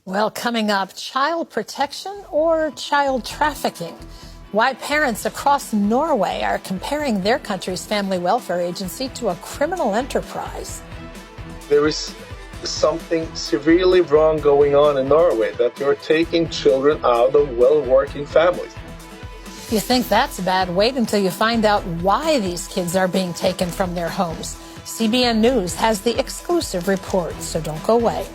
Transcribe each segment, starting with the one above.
Well, coming up, child protection or child trafficking? Why parents across Norway are comparing their country's family welfare agency to a criminal enterprise. There is something severely wrong going on in Norway, that you're taking children out of well-working families. If you think that's bad, wait until you find out why these kids are being taken from their homes. CBN News has the exclusive report, so don't go away.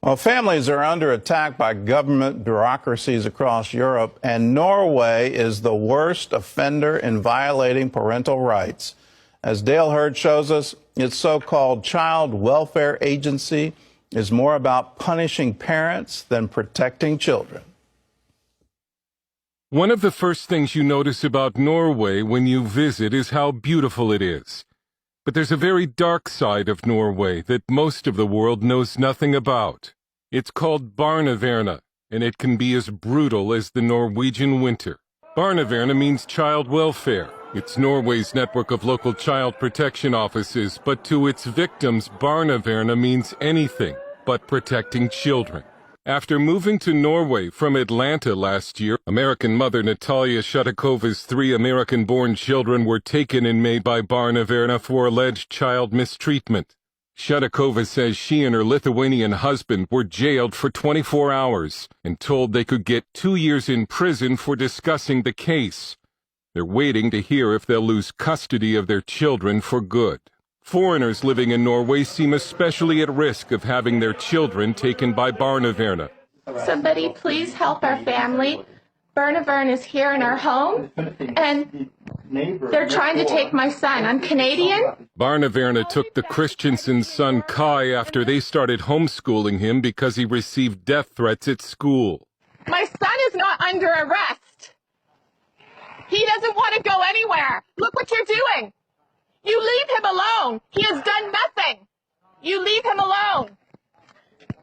Well, families are under attack by government bureaucracies across Europe, and Norway is the worst offender in violating parental rights. As Dale Hurd shows us, its so-called child welfare agency is more about punishing parents than protecting children. One of the first things you notice about Norway when you visit is how beautiful it is. But there's a very dark side of Norway that most of the world knows nothing about. It's called Barnevern, and it can be as brutal as the Norwegian winter. Barnevern means child welfare. It's Norway's network of local child protection offices, but to its victims, Barnevern means anything but protecting children. After moving to Norway from Atlanta last year, American mother Natalia Shatakova's 3 American-born children were taken in May by Barnevern for alleged child mistreatment. Shatakova says she and her Lithuanian husband were jailed for 24 hours and told they could get 2 years in prison for discussing the case. They're waiting to hear if they'll lose custody of their children for good. Foreigners living in Norway seem especially at risk of having their children taken by Barnevern. Somebody please help our family. Barnevern is here in our home, and they're trying to take my son. I'm Canadian. Barnevern took the Christensen's son Kai after they started homeschooling him because he received death threats at school. My son is not under arrest. He doesn't want to go anywhere. Look what you're doing. You leave him alone. He has done nothing. You leave him alone.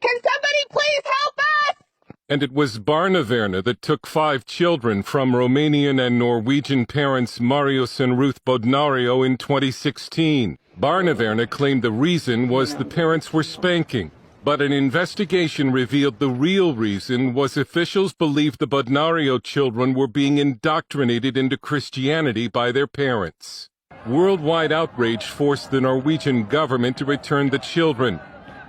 Can somebody please help us? And it was Barnevern that took 5 children from Romanian and Norwegian parents Marius and Ruth Bodnario in 2016. Barnevern claimed the reason was the parents were spanking. But an investigation revealed the real reason was officials believed the Bodnario children were being indoctrinated into Christianity by their parents. Worldwide outrage forced the Norwegian government to return the children.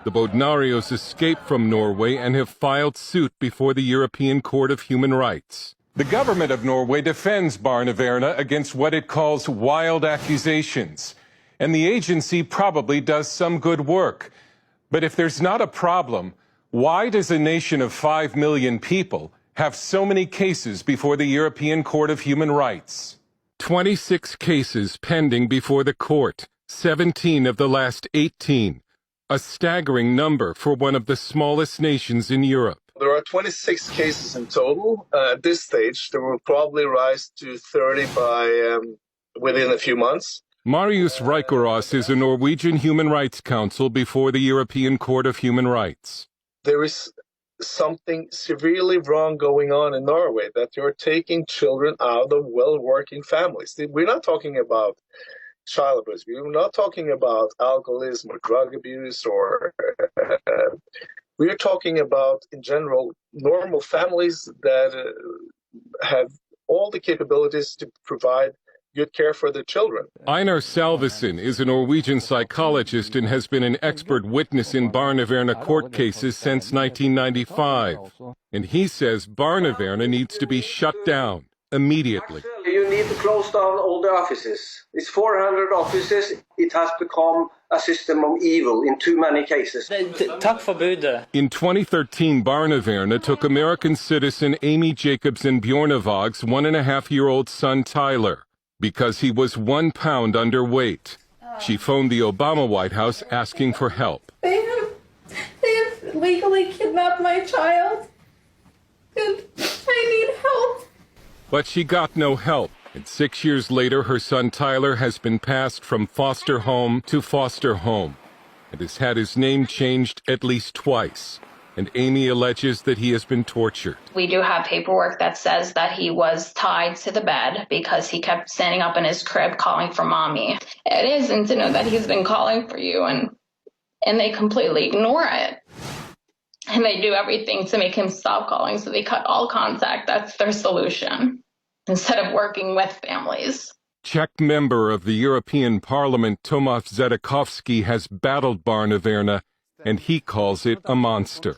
The Bodnarios escaped from Norway and have filed suit before the European Court of Human Rights. The government of Norway defends Barnevern against what it calls wild accusations. And the agency probably does some good work. But if there's not a problem, why does a nation of 5 million people have so many cases before the European Court of Human Rights? 26 cases pending before the court, 17 of the last 18. A staggering number for one of the smallest nations in Europe. There are 26 cases in total. At this stage, there will probably rise to 30 by within a few months. Marius Reikerås is a Norwegian human rights counsel before the European Court of Human Rights. There is something severely wrong going on in Norway, that you're taking children out of well-working families. We're not talking about child abuse. We're not talking about alcoholism or drug abuse, or we're talking about, in general, normal families that have all the capabilities to provide good care for their children. Einar Salvesen is a Norwegian psychologist and has been an expert witness in Barnevern court cases since 1995. And he says Barnevern needs to be shut down immediately. You need to close down all the offices. It's 400 offices. It has become a system of evil in too many cases. In 2013, Barnevern took American citizen Amy Jacobsen Bjornevag's 1.5-year-old son Tyler because he was 1 pound underweight. She phoned the Obama White House asking for help. They have legally kidnapped my child, and I need help. But she got no help, and 6 years later, her son Tyler has been passed from foster home to foster home, and has had his name changed at least twice. and Amy alleges that he has been tortured. We do have paperwork that says that he was tied to the bed because he kept standing up in his crib calling for mommy. It isn't to know that he's been calling for you, and they completely ignore it. And they do everything to make him stop calling, so they cut all contact. That's their solution, instead of working with families. Czech member of the European Parliament Tomáš Zedekovský has battled Barnevern, and he calls it a monster.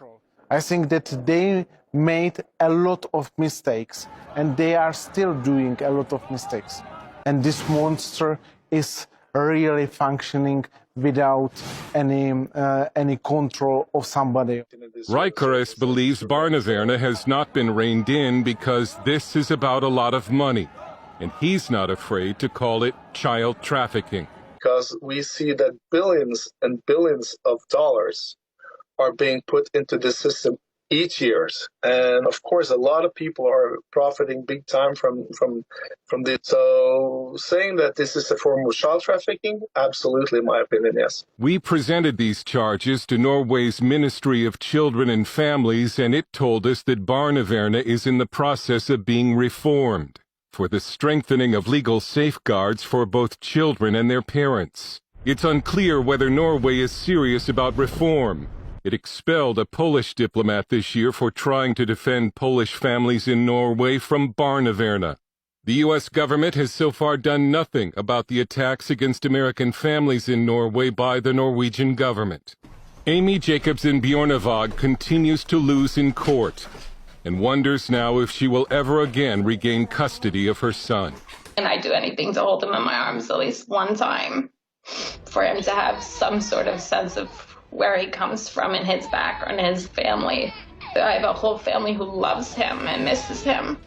I think that they made a lot of mistakes, and they are still doing a lot of mistakes. And this monster is really functioning without any control of somebody. Rijkeres believes Barnevern has not been reined in because this is about a lot of money, and he's not afraid to call it child trafficking. Because we see that billions and billions of dollars are being put into the system each year. And of course, a lot of people are profiting big time from this. So saying that this is a form of child trafficking, absolutely, in my opinion, yes. We presented these charges to Norway's Ministry of Children and Families, and it told us that Barnevern is in the process of being reformed for the strengthening of legal safeguards for both children and their parents. It's unclear whether Norway is serious about reform. It expelled a Polish diplomat this year for trying to defend Polish families in Norway from Barnevern. The U.S. government has so far done nothing about the attacks against American families in Norway by the Norwegian government. Amy Jacobsen Bjornevag continues to lose in court and wonders now if she will ever again regain custody of her son. And I'd do anything to hold him in my arms at least one time, for him to have some sort of sense of where he comes from in his background, his family. I have a whole family who loves him and misses him.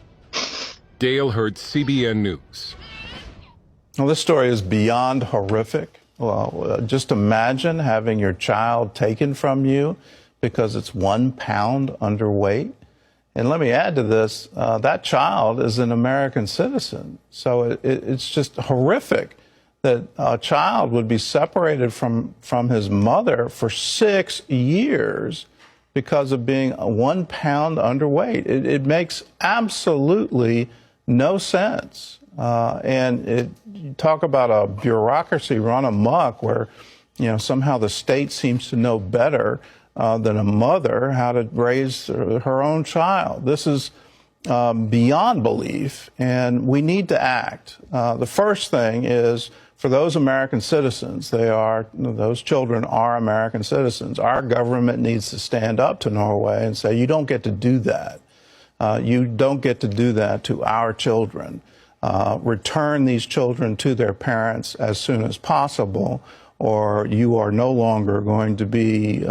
Dale Hurd, CBN News. Well, this story is beyond horrific. Well, just imagine having your child taken from you because it's 1 pound underweight. And let me add to this, that child is an American citizen. So it's just horrific that a child would be separated from his mother for 6 years because of being 1 pound underweight. It makes absolutely no sense. And you talk about a bureaucracy run amok where, somehow the state seems to know better than a mother how to raise her own child. This is beyond belief, and we need to act. The first thing is, for those American citizens, those children are American citizens. Our government needs to stand up to Norway and say, you don't get to do that. You don't get to do that to our children. Return these children to their parents as soon as possible, or you are no longer going to be,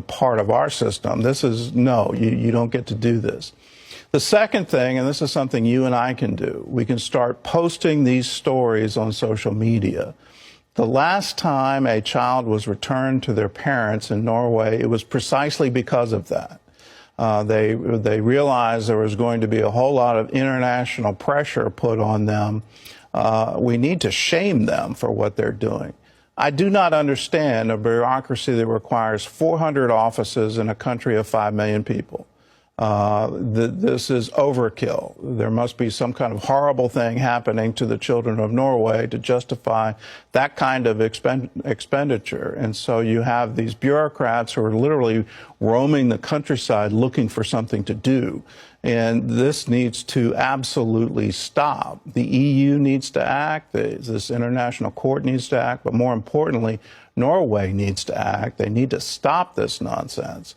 part of our system. You don't get to do this. The second thing, and this is something you and I can do, we can start posting these stories on social media. The last time a child was returned to their parents in Norway, it was precisely because of that. They realized there was going to be a whole lot of international pressure put on them. We need to shame them for what they're doing. I do not understand a bureaucracy that requires 400 offices in a country of 5 million people. This is overkill. There must be some kind of horrible thing happening to the children of Norway to justify that kind of expenditure. And so you have these bureaucrats who are literally roaming the countryside looking for something to do. And this needs to absolutely stop. The EU needs to act. This international court needs to act. But more importantly, Norway needs to act. They need to stop this nonsense.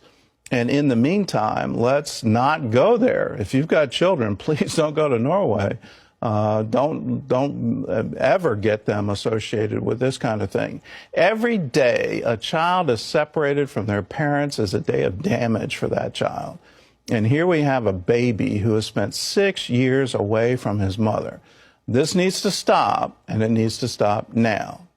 And in the meantime, let's not go there. If you've got children, please don't go to Norway. Don't ever get them associated with this kind of thing. Every day a child is separated from their parents is a day of damage for that child. And here we have a baby who has spent 6 years away from his mother. This needs to stop, and it needs to stop now.